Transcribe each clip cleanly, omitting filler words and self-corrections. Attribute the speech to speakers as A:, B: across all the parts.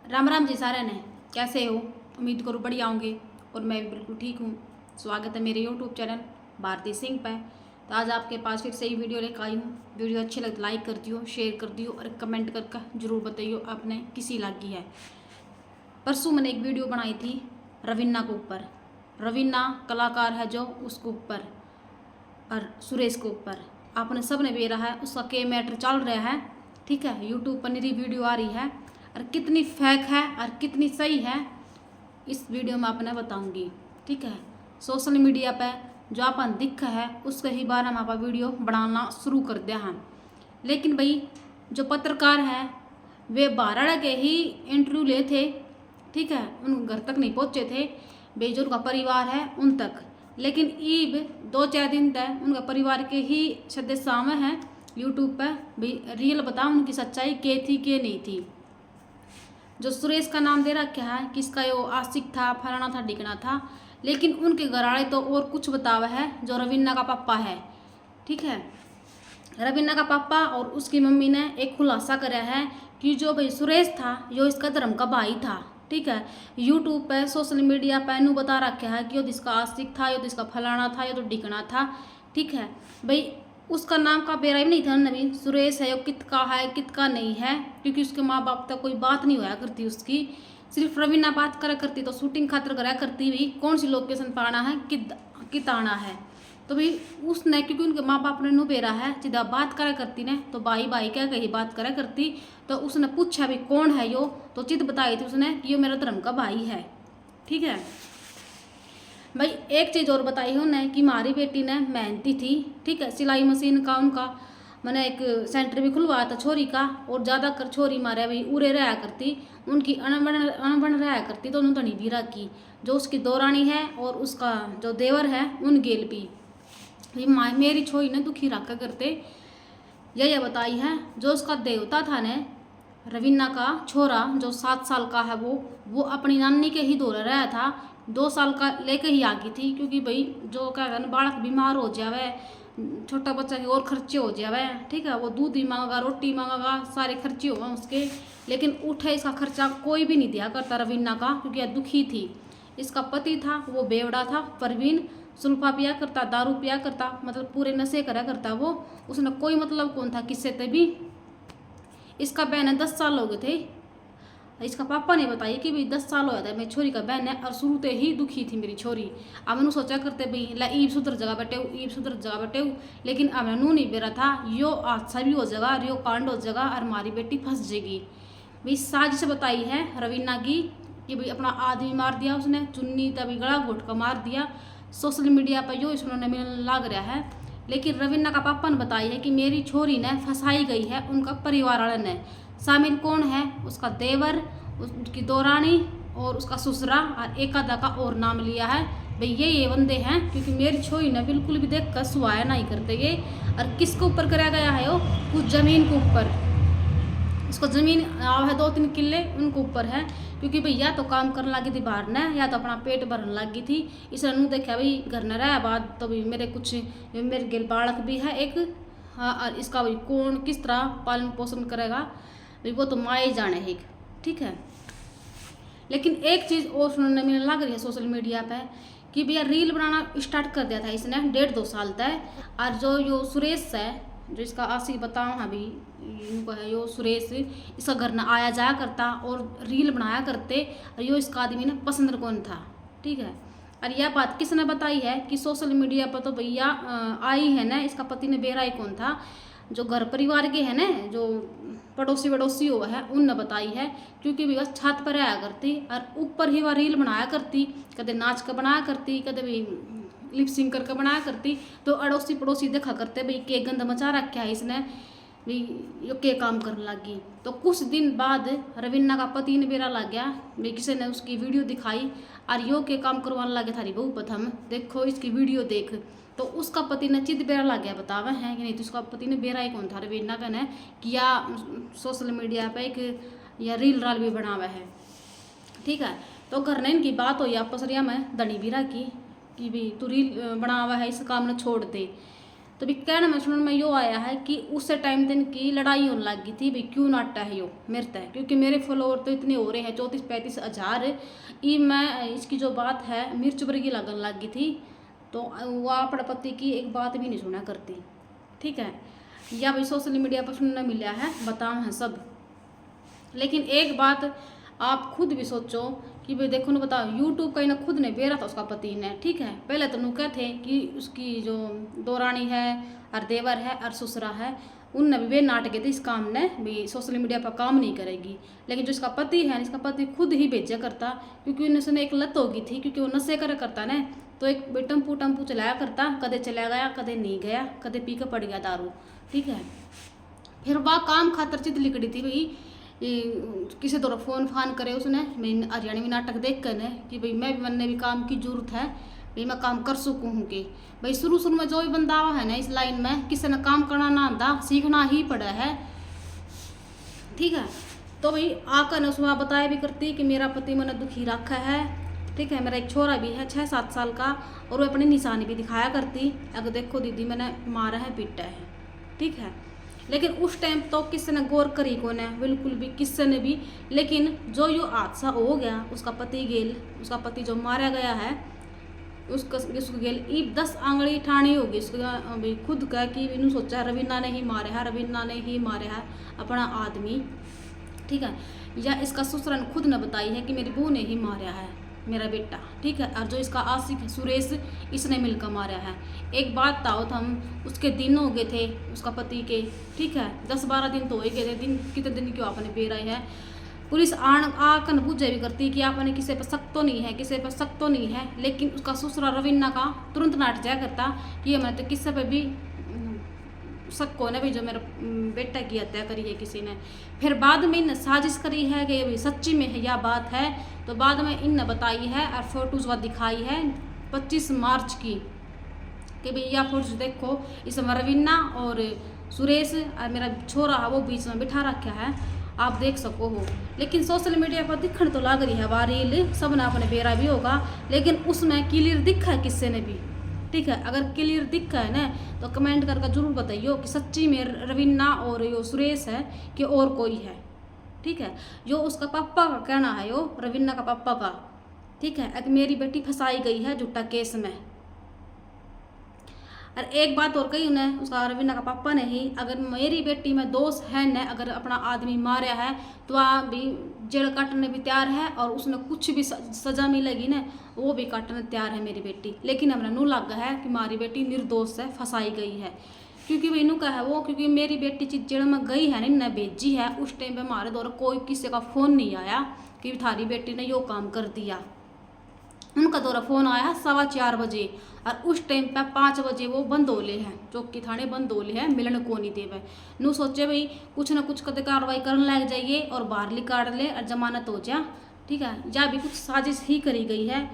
A: राम राम जी सारे ने, कैसे हो? उम्मीद करूँ बढ़िया होंगे और मैं भी बिल्कुल ठीक हूँ। स्वागत है मेरे यूट्यूब चैनल भारती सिंह पे। तो आज आपके पास फिर से ही वीडियो लेकर आई हूँ। वीडियो अच्छी लगे तो लाइक कर दियो, शेयर कर दियो और कमेंट करके जरूर बताइए आपने किसी लगी है। परसों मैंने एक वीडियो बनाई थी रवीना के ऊपर। रवीना कलाकार है जो, उसके ऊपर और सुरेश के ऊपर आपने सब ने बेरा है उसका के मैटर चल रहा है। ठीक है, यूट्यूब पर मेरी वीडियो आ रही है और कितनी फेक है और कितनी सही है इस वीडियो में आपने बताऊंगी। ठीक है, सोशल मीडिया पे जो अपन दिख है उसके ही बारे में आप वीडियो बनाना शुरू कर दिया है। लेकिन भाई जो पत्रकार है वे बारह के ही इंटरव्यू ले थे। ठीक है, उन घर तक नहीं पहुँचे थे, बेजोर का परिवार है उन तक। लेकिन ईब 2-4 दिन तक उनका परिवार के ही सदस्य सामने हैं यूट्यूब पर भी रियल बताओ उनकी सच्चाई के थी के नहीं थी। जो सुरेश का नाम दे रखा है किसका यो आशिक था, फलाना था, डिकना था, लेकिन उनके घरवाले तो और कुछ बतावा है जो रवीना का पापा है। ठीक है, रवीना का पापा और उसकी मम्मी ने एक खुलासा करा है कि जो भाई सुरेश था यो इसका धर्म का भाई था। ठीक है, यूट्यूब पे सोशल मीडिया पे नू बता रखा है कि यो इसका आशिक था, यो इसका फलाना था, यो तो डिकना था। ठीक है भाई, उसका नाम का बेरा भी नहीं था नवीन सुरेश है, यो कितका है कितका नहीं है, क्योंकि उसके माँ बाप तक कोई बात नहीं होया करती उसकी। सिर्फ रवीना बात करा करती तो शूटिंग खातर करा करती भी कौन सी लोकेशन पर आना है कित आना है। तो भाई उसने क्योंकि उनके माँ बाप ने बेरा है सीधा बात करा करती ने तो भाई भाई क्या कही बात करा करती। तो उसने पूछा भी कौन है यो, तो चित बताई थी उसने कि यो मेरा धर्म का भाई है। ठीक है भाई, एक चीज़ और बताई है उन्हें कि हमारी बेटी ने मेहनती थी। ठीक है, सिलाई मशीन का उनका मैंने एक सेंटर भी खुलवाया था छोरी का, और ज़्यादा कर छोरी मारे भाई उरे रहा करती, उनकी अनबन रहा करती तो उन्होंने भी रखी। जो उसकी दौरानी है और उसका जो देवर है उन गेल भी मेरी छोरी ने दुखी रखा करते। यह बताई है जो उसका देवता था ने रवीना का छोरा जो 7 साल का है वो अपनी नानी के ही दौरे रहा था। 2 साल का लेके ही आ गई थी, क्योंकि भाई जो क्या कहना बालक बीमार हो जावे, छोटा बच्चा के और खर्चे हो जावे। ठीक है, वो दूध भी मांगेगा, रोटी मांगेगा, सारे खर्चे होगा उसके, लेकिन उठे इसका खर्चा कोई भी नहीं दिया करता रवीना का, क्योंकि यह दुखी थी। इसका पति था वो बेवड़ा था परवीन, सुल्फा पिया करता, दारू पिया करता, मतलब पूरे नशे करा करता वो। उसने कोई मतलब कौन था किससे तभी। इसका बहन है 10 साल हो गए थे। इसका पापा ने बताया कि भाई 10 साल हो गया था मेरी छोरी का बहन है और शुरू से ही दुखी थी मेरी छोरी। अब मैंने सोचा करते भाई ला ईब सुधर जगह बैठे ईब सुधर जगह बैठे, लेकिन अब नू नहीं बेरा था यो हादसा भी हो जाएगा, यो कांड हो जाएगा और हमारी बेटी फंस जाएगी। भाई साजिश बताई है रवीना की कि भाई अपना आदमी मार दिया उसने, चुन्नी तभी गला घोट का मार दिया। सोशल मीडिया पर यो इसने मिलने लग रहा है, लेकिन रवीना का पापा ने बताई है कि मेरी छोरी ने फंसाई गई है उनका परिवार वाले ने। शामिल कौन है? उसका देवर, उसकी दौरानी और उसका ससुरा, और एक आधा का और नाम लिया है। भाई ये बंदे हैं, क्योंकि मेरी छोरी ने बिल्कुल भी देख कर सुहाया नहीं करते ये। और किसके ऊपर कराया गया है? वो कुछ जमीन के ऊपर, उसको जमीन है 2-3 किले उनके ऊपर है, क्योंकि भाई या तो काम करने लगी थी बाहर ने, या तो अपना पेट भरने लगी थी। इसने नू देखा भाई घर न रहा बाद तो भी मेरे कुछ मेरे गिल बालक भी है एक। हाँ, और इसका भाई कौन किस तरह पालन पोषण करेगा भाई वो तो माए जाने है। ठीक है, लेकिन एक चीज़ और सुनने में लग रही है सोशल मीडिया पे कि भैया रील बनाना स्टार्ट कर दिया था इसने 1.5-2 साल तक। और जो यो सुरेश है जो इसका आशिक बताऊँ अभी इनको है यो सुरेश, इसका घर न आया जाया करता और रील बनाया करते, और यो इसका आदमी ने पसंद कौन था। ठीक है, और यह बात किसने बताई है कि सोशल मीडिया पर तो भैया आई है ना, इसका पति ने बेरा ही कौन था, जो घर परिवार के है ना, जो पड़ोसी वड़ोसी हुआ है उनने बताई है। क्योंकि भी बस छत पर आया करती और ऊपर ही वह रील बनाया करती, कदे नाच का बनाया करती, कदे भी लिप सिंक करके बनाया करती। तो अड़ोसी पड़ोसी देखा करते भाई के गंद मचा रखा है इसने, भाई यो के काम करने लगी। तो कुछ दिन बाद रवीना का पति ने बेरा लग गया भाई, किसी ने उसकी वीडियो दिखाई और यो के काम करवाने लगे थारी बहू प्रथम देखो इसकी वीडियो देख। तो उसका पति ने चित बेरा लग गया बतावा है कि नहीं, तो उसका पति ने बेरा ही कौन था रवीना का ने किया सोशल मीडिया पे एक या रील राल भी बनावा है। ठीक है, तो घर ने इनकी बात हुई आपस में धनी बीरा की कि भाई तू रील बना हुआ है इस काम ने छोड़ दे। तो भी कहना मैं सुनने में यो आया है कि उस टाइम दिन की लड़ाई होने लगी थी भाई क्यों नाटा है यो मेरे तय, क्योंकि मेरे फॉलोअर तो इतने हो रहे हैं 34-35 हज़ार। ये मैं इसकी जो बात है मिर्च वर्गी लगन लगी थी, तो वह अपने पति की एक बात भी नहीं सुना करती, ठीक है। या भाई सोशल मीडिया पर सुनने मिला है बताओ है सब। लेकिन एक बात आप खुद भी सोचो कि भाई देखो ना, बताओ यूट्यूब का ही ना खुद ने बेरा था उसका पति ने, ठीक है। पहले तो नुका थे कि उसकी जो दौरानी है और देवर है और ससुरा है, उनने भी वे नाटक थे इस काम ने भी सोशल मीडिया पर काम नहीं करेगी। लेकिन जो इसका पति है, इसका पति खुद ही भेजा करता, क्योंकि उसने एक लत होगी थी, क्योंकि वो नशे करे करता ना, तो एक टम्पू चलाया करता, कदे चला गया कदे नहीं गया, कदे पी कर पड़ गया दारू, ठीक है। फिर वह काम खातर चित लिखड़ी थी भाई, किसी तरह फ़ोन फान करे उसने, मैं हरियाणवी नाटक देख कर ने कि भाई मैं भी बनने भी काम की जरूरत है, भाई मैं काम कर सकूँ हूँ कि भाई शुरू में जो भी बंदा आवा है ना इस लाइन में, किसी ने काम करना ना आता, सीखना ही पड़ा है, ठीक है। तो भाई आकर ने उसमें बताया भी करती कि मेरा पति मैंने दुखी रखा है, ठीक है। मेरा एक छोरा भी है 6-7 साल का, और वो अपनी निशानी भी दिखाया करती, अगर देखो दीदी मैंने मारा है पीटा है, ठीक है। लेकिन उस टाइम तो किसी ने गौर करी को ने, बिल्कुल भी किसी ने भी। लेकिन जो यो हादसा हो गया उसका पति गेल, उसका पति जो मारा गया है उसका गेल 10 आंगली ठाणी होगी उसका भाई खुद का कि इन्होंने सोचा रवीना ने ही मारे है, रवीना ने ही मारे है अपना आदमी, ठीक है। या इसका ससुर ने खुद ने बताई है कि मेरी बहू ने ही मारा है मेरा बेटा, ठीक है। और जो इसका आशिक है सुरेश, इसने मिलकर मारा है। एक बात ताओ तो हम उसके दिन हो गए थे उसका पति के, ठीक है, 10-12 दिन तो हो ही गए थे, दिन कितने दिन क्यों आपने बेरा है। पुलिस आकर पूछे भी करती कि आपने किसी पर शक तो नहीं है, किसी पर शक तो नहीं है। लेकिन उसका ससुरा रवीना का तुरंत नाट जाया करता कि मैंने तो किसी पर भी शक को ना भी जो मेरा बेटा की हत्या करी है किसी ने। फिर बाद में इन साजिश करी है कि भाई सच्ची में है यह बात है, तो बाद में इन बताई है और फोटोज वह दिखाई है 25 मार्च की कि भाई यह फोटोज देखो, इसमें रवीना और सुरेश और मेरा छोरा है वो बीच में बिठा रखा है, आप देख सको हो। लेकिन सोशल मीडिया पर दिखण तो लग रही है वह रील, सब ने अपने बेरा भी होगा, लेकिन उसमें क्लियर दिखा है किसी ने भी, ठीक है। अगर क्लियर दिखा है ना तो कमेंट करके जरूर बताइयो कि सच्ची में रवीना और यो सुरेश है कि और कोई है, ठीक है। जो उसका पापा का कहना है यो रवीना का पापा का, ठीक है, कि मेरी बेटी फंसाई गई है झूठा केस में। और एक बात और कही उन्हें उसका रवीना का पापा ने ही, अगर मेरी बेटी में दोष है न, अगर अपना आदमी मारा है तो वह भी जेल काटने भी तैयार है, और उसने कुछ भी सजा मिलेगी ना वो भी काटने तैयार है मेरी बेटी। लेकिन हमें नू लग है कि हमारी बेटी निर्दोष है, फंसाई गई है, क्योंकि भाई नू का है वो, क्योंकि मेरी बेटी जिस जेल में गई है ना भेजी है, उस टाइम पे हमारे द्वारा कोई किसी का फ़ोन नहीं आया कि थारी बेटी ने यो काम कर दिया। उनका द्वारा फ़ोन आया 4:15 बजे, और उस टाइम पे 5 बजे वो बंद होले हैं, चौकी थाने बंद होले हैं, मिलन को नहीं देवे। नू सोचे भाई कुछ ना कुछ कदे कार्रवाई करने लग जाइए और बाहर निकाल ले और जमानत हो जा, ठीक है। या भी कुछ साजिश ही करी गई है।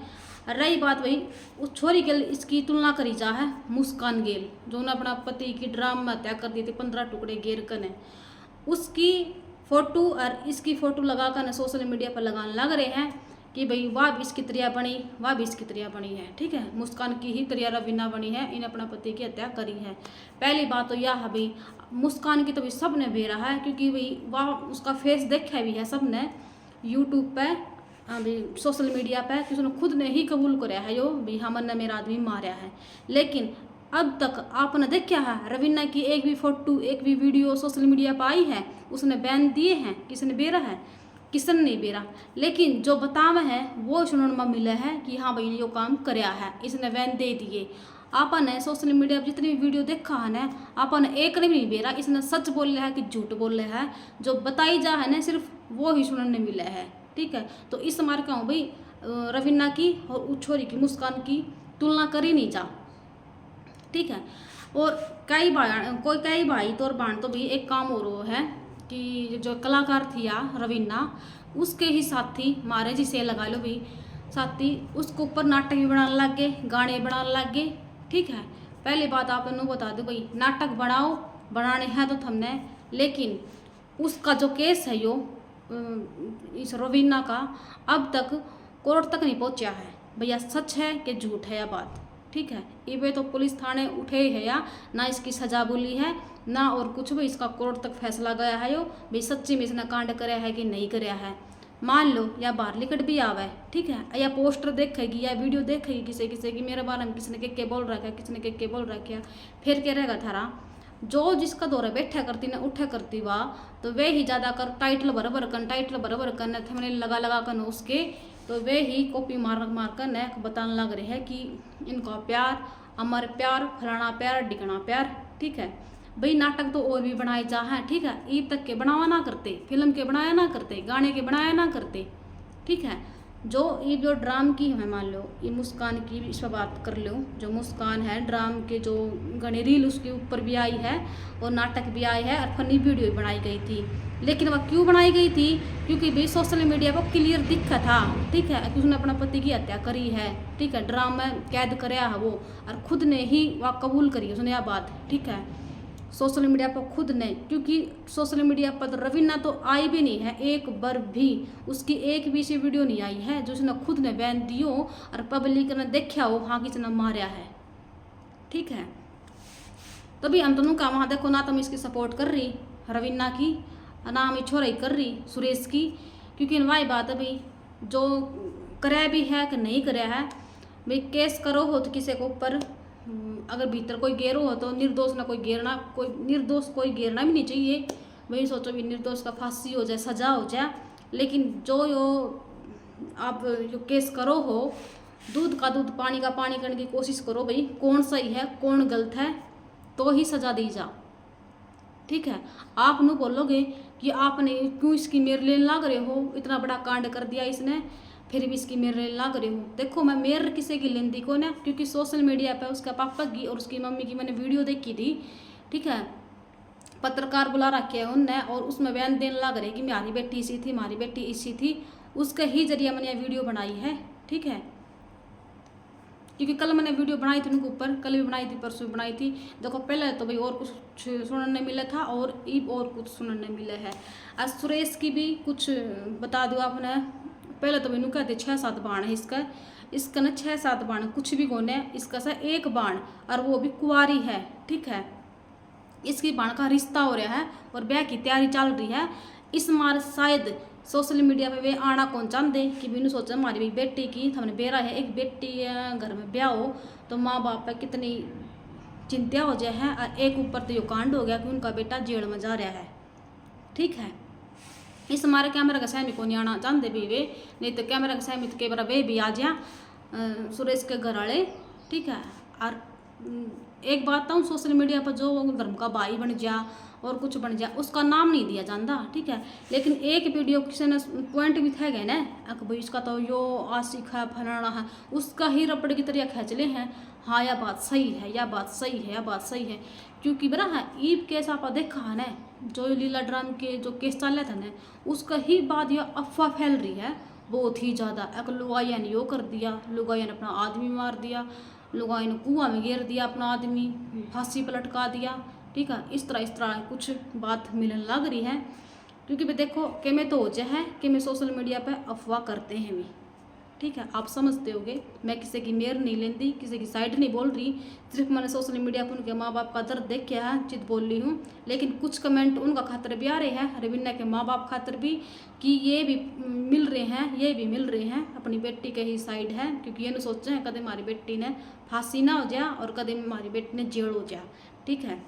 A: रही बात भाई उस छोरी के इसकी तुलना करी जा है मुस्कान गेल, जो ने अपना पति की ड्राम में हत्या कर दी थी 15 टुकड़े गेर कर ने, उसकी फ़ोटो और इसकी फ़ोटो लगा कर सोशल मीडिया पर लगाने लग रहे हैं कि भाई वाह भी इसकी तरिया बनी, वाह भी इसकी तरिया बनी है, ठीक है। मुस्कान की ही तरिया रवीना बनी है, इन्हें अपना पति की हत्या करी है। पहली बात तो यह है भाई मुस्कान की तो भी सब ने भेरा है, क्योंकि भाई वाह उसका फेस देखा भी है सब ने यूट्यूब पे, अभी सोशल मीडिया पे, कि उसने खुद ने ही कबूल कराया है यो भाई हमने मेरा आदमी मारा है। लेकिन अब तक आपने देखा है रवीना की एक भी फोटो एक भी वीडियो सोशल मीडिया पर आई है, उसने बैन दिए हैं, किसने बेरा है, किसन नहीं बेरा। लेकिन जो बतावा है वो सुनने में मिला है कि हाँ भाई ने यो काम कराया है, इसने बैन दे दिए। आपने सोशल मीडिया पर जितनी वीडियो देखा है ना, आपने एक ने भी नहीं बेरा, इसने सच बोल है कि झूठ बोल है, जो बताई जा है ना सिर्फ वो ही सुनने मिला है, ठीक है। तो इस मार का हूँ भाई रवीना की और उस छोरी की मुस्कान की तुलना करी नहीं जा, ठीक है। और कई भाई तो और बहन तो भी एक काम हो रहा है कि जो कलाकार थी या रवीना, उसके ही साथी मारे जिसे लगा लो भाई साथी, उसके ऊपर नाटक भी बनाने लग गए, गाने बनाने लग गए, ठीक है। पहली बात आप लोगों को बता दो भाई नाटक बनाने हैं तो हमने, लेकिन उसका जो केस है यो इस रवीना का अब तक कोर्ट तक नहीं पहुंचा है, भैया सच है कि झूठ है यह बात, ठीक है। ये वे तो पुलिस थाने उठे है या ना इसकी सजा बोली है ना और कुछ भी, इसका कोर्ट तक फैसला गया है यो भाई सच्ची में इसने कांड कराया है कि नहीं कराया है। मान लो या बाहर लिकट भी आवे, ठीक है, या पोस्टर देखेगी या वीडियो देखेगी किसी किसी की मेरे बारे में किसने के बोल रखा है, किसने के बोल रखा है, फिर क्या रहेगा थारा। जो जिसका दौरा बैठा करती ना उठा करती वाह, तो वे ही ज़्यादा कर टाइटल बराबर करने थे लगा कर उसके, तो वे ही कॉपी मार कर न बताने लग रहे हैं कि इनका प्यार अमर प्यार फलाना प्यार डिगना प्यार, ठीक है। भाई नाटक तो और भी बनाए जा हैं, ठीक है, ईद तक के बनावा ना करते, फिल्म के बनाया ना करते, गाने के बनाया ना करते, ठीक है। जो ड्राम की है, मान लो ये मुस्कान की इस पर बात कर लो, जो मुस्कान है ड्राम के जो गणे रील उसके ऊपर भी आई है और नाटक भी आई है और फनी वीडियो भी बनाई गई थी। लेकिन वह क्यों बनाई गई थी, क्योंकि भाई सोशल मीडिया पर क्लियर दिखा था, ठीक है, कि उसने अपना पति की हत्या करी है, ठीक है, ड्राम में कैद कराया है वो, और खुद ने ही वह कबूल करी उसने यह बात, ठीक है, सोशल मीडिया पर खुद ने, क्योंकि सोशल मीडिया पर तो रवीना तो आई भी नहीं है एक बार भी, उसकी एक भी सी वीडियो नहीं आई है जो उसने खुद ने बैन दियो और पब्लिक ने देखा हो हाँ किसने मारा है, ठीक है। तभी हम दोनों का वहाँ देखो ना तुम इसकी सपोर्ट कर रही रवीना की, ना हम छोरा ही कर रही सुरेश की, क्योंकि वही बात है भाई जो कराया भी है कि नहीं कराया है, भाई केस करो हो तो किसी के ऊपर अगर भीतर कोई गेरो हो तो निर्दोष ना कोई घेरना, कोई निर्दोष कोई घेरना भी नहीं चाहिए। वही सोचो भी निर्दोष का फांसी हो जाए, सजा हो जाए, लेकिन जो आप जो केस करो हो दूध का दूध पानी का पानी करने की कोशिश करो भाई, कौन सही है कौन गलत है तो ही सजा दी जा, ठीक है। आप न बोलोगे कि आपने क्यों इसकी मेर लेने लग रहे हो, इतना बड़ा कांड कर दिया इसने फिर भी इसकी मेर लेने लग रहे हो। देखो मैं मेर किसी की लेंदी को ना, क्योंकि सोशल मीडिया पे उसका पापा की और उसकी मम्मी की मैंने वीडियो देखी थी, ठीक है, पत्रकार बुला रखे है उनने और उसमें बयान देने लग रहे कि मेरी बेटी इसी थी, हमारी बेटी इसी थी, उसके ही जरिए मैंने यह वीडियो बनाई है, ठीक है। क्योंकि कल मैंने वीडियो बनाई थी उनके ऊपर, कल भी बनाई थी परसों भी बनाई थी। देखो पहले तो भाई और कुछ सुनने मिला था और अब और कुछ सुनने मिला है। आज सुरेश की भी कुछ बता दो आपने, पहले तो मैंने कहते 6-7 बाण है इसका ना 6-7 बाण कुछ भी कौन है, इसका सा एक बाण और वो भी कुंवारी है, ठीक है। इसकी बाण का रिश्ता हो रहा है और ब्याह की तैयारी चल रही है। इस मार शायद सोशल मीडिया पे वे आना कौन चाहते कि बिनु सोचा हमारी भी बेटी की हमने बेरा है, एक बेटी घर में ब्याह हो तो माँ बाप पे कितनी चिंता हो जाए है, और एक ऊपर तो यो कांड हो गया कि उनका बेटा जेल में जा रहा है, ठीक है। इस हमारे कैमरा का सहमी को नहीं आना चाहते भी वे, नहीं तो कैमरा का सहमी के बार वे भी आ जा सुरेश के घर वाले, ठीक है। और एक बात तो सोशल मीडिया पर जो धर्म का भाई बन जा और कुछ बन जा उसका नाम नहीं दिया जाता, ठीक है। लेकिन एक वीडियो किसी ने पॉइंट भी थे गए ना भाई इसका तो यो आशिक है फलाना है, उसका ही रबड़ की तरह खींच ले हैं, हाँ यह बात सही है, यह बात सही है, यह बात सही है। क्योंकि बरा है ईब केस आप देखा है ना, जो लीला ड्राम के जो केस चल रहा था ना उसका ही बाद यह अफवाह फैल रही है बहुत ही ज़्यादा। एक लुगाइया ने यो कर दिया, लुगाइया ने अपना आदमी मार दिया, लुगाई ने कुआं में गिर दिया अपना आदमी, फांसी पर लटका दिया, ठीक है। इस तरह कुछ बात मिलने लग रही है। क्योंकि भाई देखो कि मैं तो हो जाए है कि मैं सोशल मीडिया पे अफवाह करते हैं भी, ठीक है, आप समझते होगे। मैं किसी की मेयर नहीं लेती, किसी की साइड नहीं बोल रही, सिर्फ मैंने सोशल मीडिया पर उनके माँ बाप का दर्द देख के है चित बोल रही हूँ। लेकिन कुछ कमेंट उनका खातर भी आ रहे हैं, रवीना के माँ बाप खातर भी, कि ये भी मिल रहे हैं, ये भी मिल रहे हैं अपनी बेटी के ही साइड है। क्योंकि ये नहीं सोचे हैं कदम हमारी बेटी ने फांसी ना हो जाए और कदम हमारी बेटी ने जेल हो जाए, ठीक है।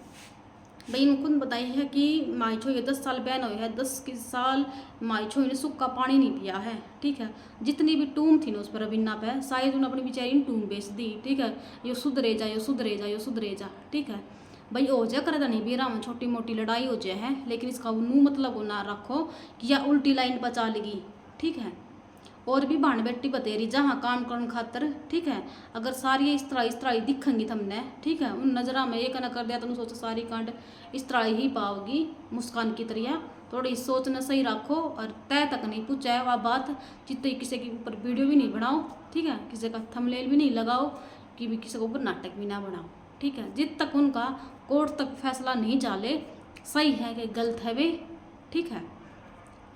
A: भाई इनको बताई है कि माई छो ये 10 साल बैन हुए है, 10 साल माई छो ने सूखा पानी नहीं पिया है, ठीक है। जितनी भी टूम थी ना उस पर रवीना पे शायद उन्होंने अपनी बेचारी टूम बेच दी, ठीक है। यो सुधरे जा यो सुधरे जा यो सुधरे जा, ठीक है। भाई हो जाए कर नहीं बेरा में छोटी मोटी लड़ाई हो जाए है, लेकिन इसका नू मतलब ना रखो कि यह उल्टी लाइन पर चलेगी, ठीक है। और भी भाण बेटी बतेरी जहाँ काम करने खातर, ठीक है। अगर सारी इस तरह दिखेंगी तुमने, ठीक है, उन नजरा में एक न कर दिया तुम सोचो सारी कांड इस तरह ही पाओगी मुस्कान की तरह। थोड़ी सोचना सही रखो और तय तक नहीं पूछा वह बात, जितने किसी के ऊपर वीडियो भी नहीं बनाओ, ठीक है, किसी का थंबनेल भी नहीं लगाओ, कि भी किसी के ऊपर नाटक भी ना बनाओ, ठीक है। जित तक उनका कोर्ट तक फैसला नहीं जाले सही है कि गलत है वे, ठीक है।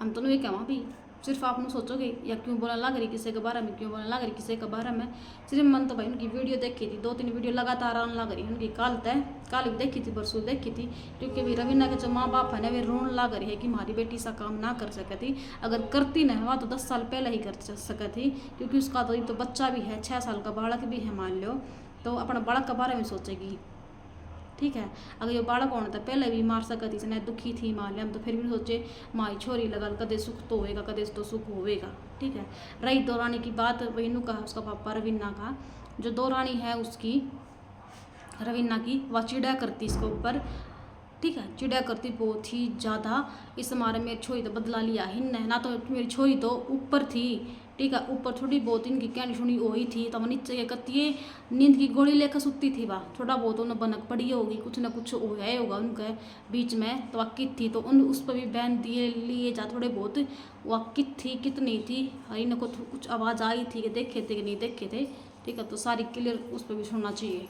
A: हम तो ये कहवा भी सिर्फ आप सोचोगे या क्यों बोलने लग रही किसी के बारे में, क्यों बोलने लग रही किसी के बारे में। सिर्फ मन तो भाई उनकी वीडियो देखी थी, 2-3 वीडियो लगातार आने लग रही है उनकी। कल भी देखी थी, परसों देखी थी, क्योंकि भी रवीना के जो माँ बाप है ना, वे रोने लग रही है कि हमारी बेटी सा काम ना कर सके थी। अगर करती ना वह तो 10 साल पहले ही कर सके थी, क्योंकि उसका तो बच्चा भी है, 6 साल का बालक भी है मान लो, तो अपना बालक के बारे में सोचेगी। ठीक है, अगर ये बालक होना था पहले भी मार सकती थी, दुखी थी मान लिया हम, तो फिर भी सोचे माई छोरी लगा कदे सुख तो होएगा, कदे तो सुख होएगा। ठीक है, रही दो रानी की बात, वही कहा उसका पापा रवीना का, जो दो रानी है उसकी रवीना की, वह चिड़ा करती इसके ऊपर। ठीक है, चिड़ा करती बहुत ही ज़्यादा। इस मारे मेरी छोरी तो बदला लिया ही ना, तो मेरी छोरी तो ऊपर थी। ठीक है, ऊपर थोड़ी बहुत इनकी कहनी सुनी हुई थी, तब नीचे क्या करती है, नींद की गोली लेकर सुती थी वह। थोड़ा बहुत उन्हें बनक पड़ी होगी, कुछ ना कुछ हो गया होगा उनके बीच में, तो वह कित थी, तो उन उस पर भी बैन दिए लिए जा थोड़े बहुत। वह कित थी कितनी थी, और इनको कुछ आवाज़ आई थी कि देखे थे कि नहीं देखे थे। ठीक है, तो सारी क्लियर उस पर भी सुनना चाहिए।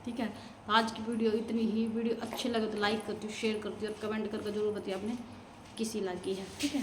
A: ठीक है, आज की वीडियो इतनी ही। वीडियो अच्छी लगे तो लाइक करती हूँ, शेयर करती हूँ और कमेंट करके जरूर बताइए आपने किसी लगी है। ठीक है।